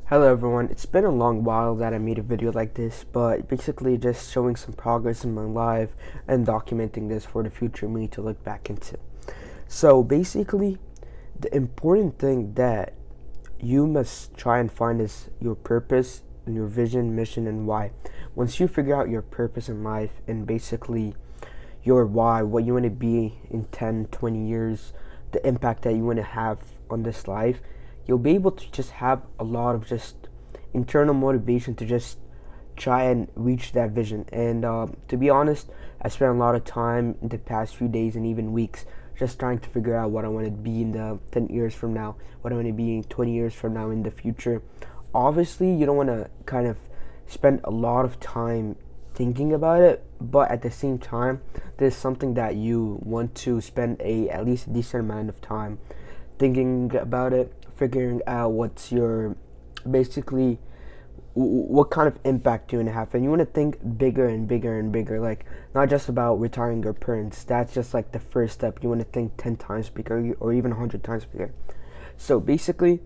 Hello everyone, it's been a long while that I made a video like this, but basically just showing some progress in my life and documenting this for the future me to look back into. So basically, the important thing that you must try and find is your purpose and your vision, mission, and why. Once you figure out your purpose in life and basically your why, what you want to be in 10, 20 years, the impact that you want to have on this life, you'll be able to just have a lot of just internal motivation to just try and reach that vision. And to be honest, I spent a lot of time in the past few days and even weeks just trying to figure out what I want to be in the 10 years from now, what I want to be in 20 years from now in the future. Obviously, you don't want to kind of spend a lot of time thinking about it, but at the same time, there's something that you want to spend a at least a decent amount of time thinking about it, figuring out what's your basically what kind of impact you want to have, and you want to think bigger and bigger and bigger, like not just about retiring your parents. That's just like the first step. You want to think 10 times bigger or even 100 times bigger. So basically,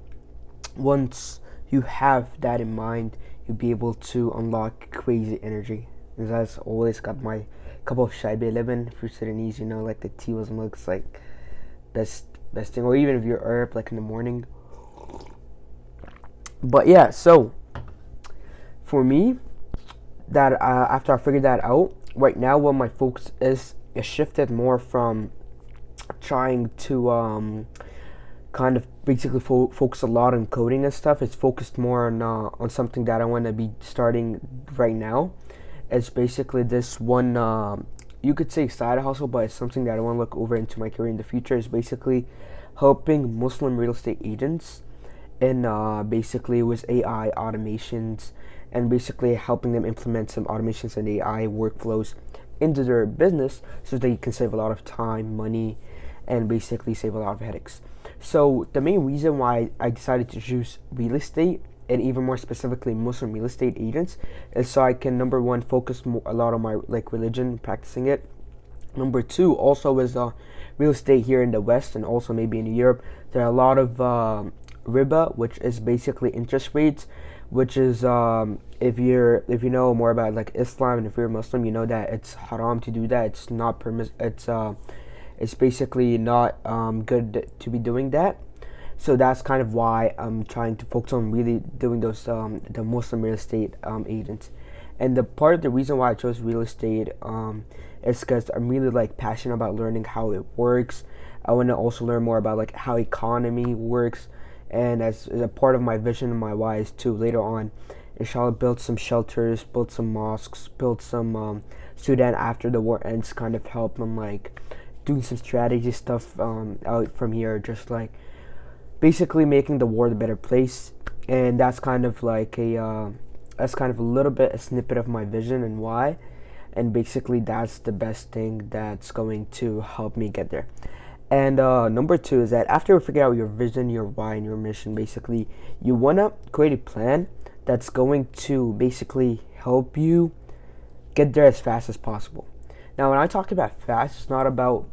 once you have that in mind, you'll be able to unlock crazy energy. And that's always got my cup of chai Lebanon for Sudanese, like the tea was looks like best thing, or even if you're Arab, like in the morning. But yeah, so for me, that after I figured that out, right now what my focus is shifted more from trying to kind of basically focus a lot on coding and stuff. It's focused more on something that I want to be starting right now. It's basically this one, you could say side hustle, but it's something that I want to look over into my career in the future. Is basically helping Muslim real estate agents and basically with AI automations, and basically helping them implement some automations and AI workflows into their business so they can save a lot of time, money, and basically save a lot of headaches. So the main reason why I decided to choose real estate, and even more specifically Muslim real estate agents, is so I can, number one, focus a lot on my religion, practicing it. Number two, also is real estate here in the West and also maybe in Europe. There are a lot of riba, which is basically interest rates, which is if you know more about like Islam, and if you're a Muslim, you know that it's haram to do that. It's not it's basically not good to be doing that. So that's kind of why I'm trying to focus on really doing those the Muslim real estate agents. And the part of the reason why I chose real estate is because I'm really like passionate about learning how it works. I want to also learn more about like how economy works, and as a part of my vision and my why is to later on, inshallah, build some shelters, build some mosques, build some Sudan after the war ends, kind of help them like doing some strategy stuff out from here, just like basically making the world a better place. And that's kind of like that's kind of a little bit a snippet of my vision and why, and basically that's the best thing that's going to help me get there. And number two is that after you figure out your vision, your why, and your mission, basically you want to create a plan that's going to basically help you get there as fast as possible. Now when I talk about fast, it's not about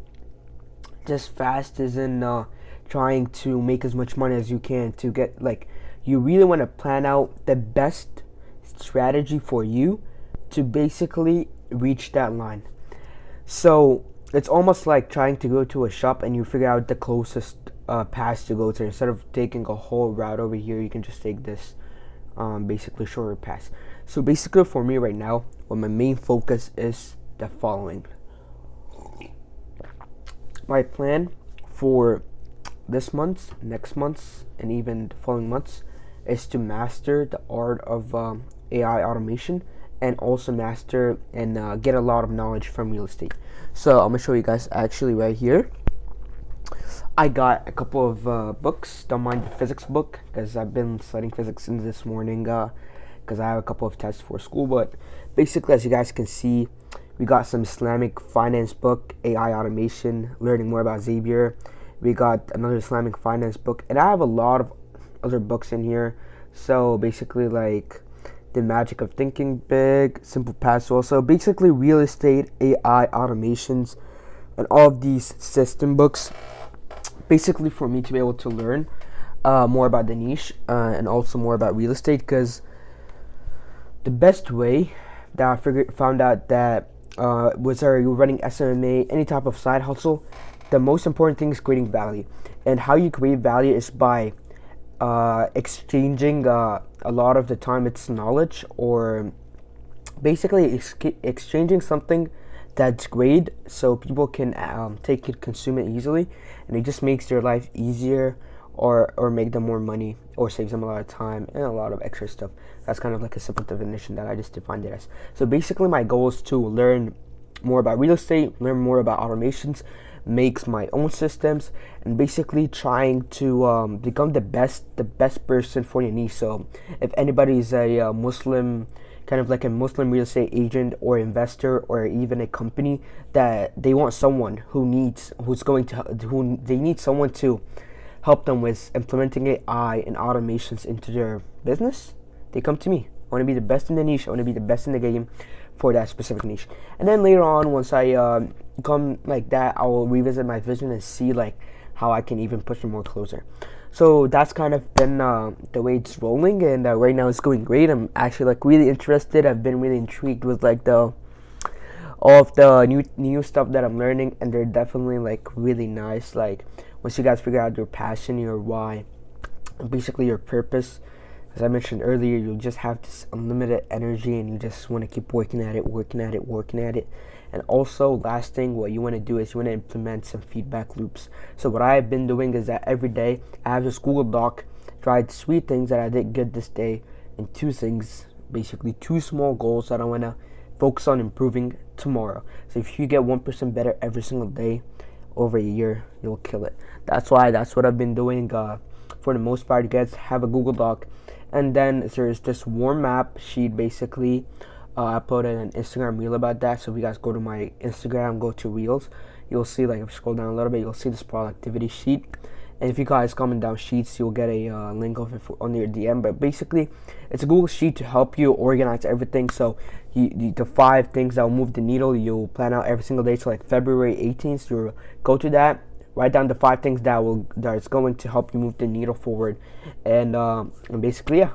just fast as in trying to make as much money as you can to get, like, you really want to plan out the best strategy for you to basically reach that line. So it's almost like trying to go to a shop and you figure out the closest path to go to. Instead of taking a whole route over here, you can just take this basically shorter path. So basically for me right now, what my main focus is the following. My plan for this month, next month, and even the following months is to master the art of AI automation, and also master and get a lot of knowledge from real estate. So I'm gonna show you guys actually right here. I got a couple of books. Don't mind the physics book because I've been studying physics since this morning because I have a couple of tests for school. But basically, as you guys can see, we got some Islamic finance book, AI automation, learning more about Zapier. We got another Islamic finance book, and I have a lot of other books in here. So basically, like The Magic of Thinking Big, Simple Paths, also basically real estate, AI automations, and all of these system books. Basically, for me to be able to learn more about the niche and also more about real estate, because the best way that found out that whether you're running SMMA, any type of side hustle, the most important thing is creating value. And how you create value is by exchanging a lot of the time it's knowledge, or basically exchanging something that's great so people can take it, consume it easily, and it just makes their life easier, or make them more money, or saves them a lot of time and a lot of extra stuff. That's kind of like a simple definition that I just defined it as. So basically my goal is to learn more about real estate, learn more about automations, makes my own systems, and basically trying to become the best person for your niche. So if anybody is a Muslim, kind of like a Muslim real estate agent or investor, or even a company that they want someone who need someone to help them with implementing AI and automations into their business, they come to me. I want to be the best in the niche. I want to be the best in the game for that specific niche. And then later on, once I come like that, I will revisit my vision and see like how I can even push it more closer. So that's kind of been the way it's rolling, and right now it's going great. I'm actually like really interested. I've been really intrigued with like all of the new stuff that I'm learning, and they're definitely like really nice. Like once you guys figure out your passion, your why, and basically your purpose, as I mentioned earlier, you just have this unlimited energy, and you just want to keep working at it. And also, last thing, what you want to do is you want to implement some feedback loops. So what I've been doing is that every day I have this Google Doc, tried 3 things that I did good this day, and 2 things, basically 2 small goals that I want to focus on improving tomorrow. So if you get 1% better every single day over a year, you'll kill it. That's what I've been doing. For the most part, you guys have a Google Doc, and then there's this warm map sheet. Basically, I uploaded an Instagram reel about that. So if you guys go to my Instagram, go to Reels, you'll see, like if you scroll down a little bit, you'll see this productivity sheet. And if you guys comment down sheets, you'll get a link of it on your DM. But basically, it's a Google sheet to help you organize everything. So the 5 things that will move the needle, you'll plan out every single day. So like February 18th, you'll go to that, write down the 5 things that's going to help you move the needle forward. And basically, yeah,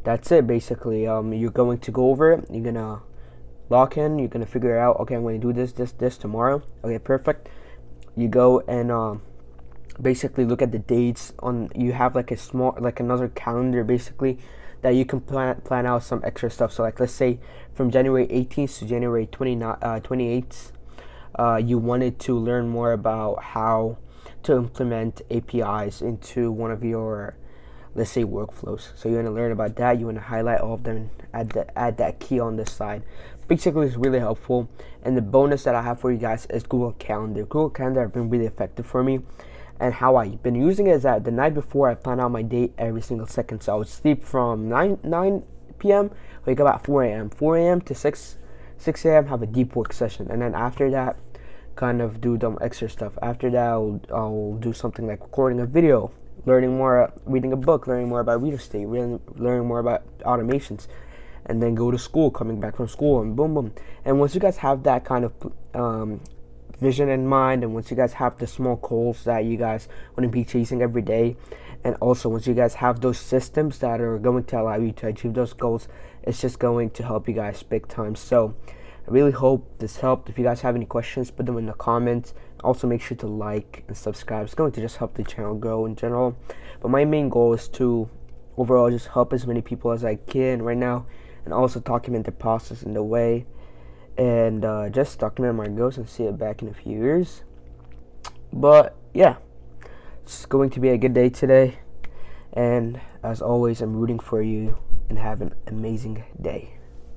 that's it. Basically, you're going to go over it. You're gonna lock in. You're gonna figure out, okay, I'm going to do this tomorrow. Okay, perfect. You go and basically look at the dates on. You have like another calendar basically that you can plan out some extra stuff. So like let's say from January 18th to January 28th, you wanted to learn more about how to implement APIs into one of your, let's say, workflows. So you want to learn about that. You want to highlight all of them and add that key on this side. Basically, it's really helpful. And the bonus that I have for you guys is Google Calendar. Google Calendar has been really effective for me. And how I've been using it is that the night before, I plan out my day every single second. So I would sleep from 9 p.m., wake up at 4 a.m. 4 a.m. to 6 a.m., have a deep work session. And then after that, kind of do some extra stuff. After that, I'll do something like recording a video, learning more, reading a book, learning more about real estate, learning more about automations, and then go to school, coming back from school, and boom, boom. And once you guys have that kind of vision in mind, and once you guys have the small goals that you guys want to be chasing every day, and also once you guys have those systems that are going to allow you to achieve those goals, it's just going to help you guys big time. So I really hope this helped. If you guys have any questions, put them in the comments. Also make sure to like and subscribe. It's going to just help the channel grow in general. But my main goal is to overall just help as many people as I can right now, and also document the process in the way, and just document my goals and see it back in a few years. But yeah, it's going to be a good day today, and as always, I'm rooting for you, and have an amazing day.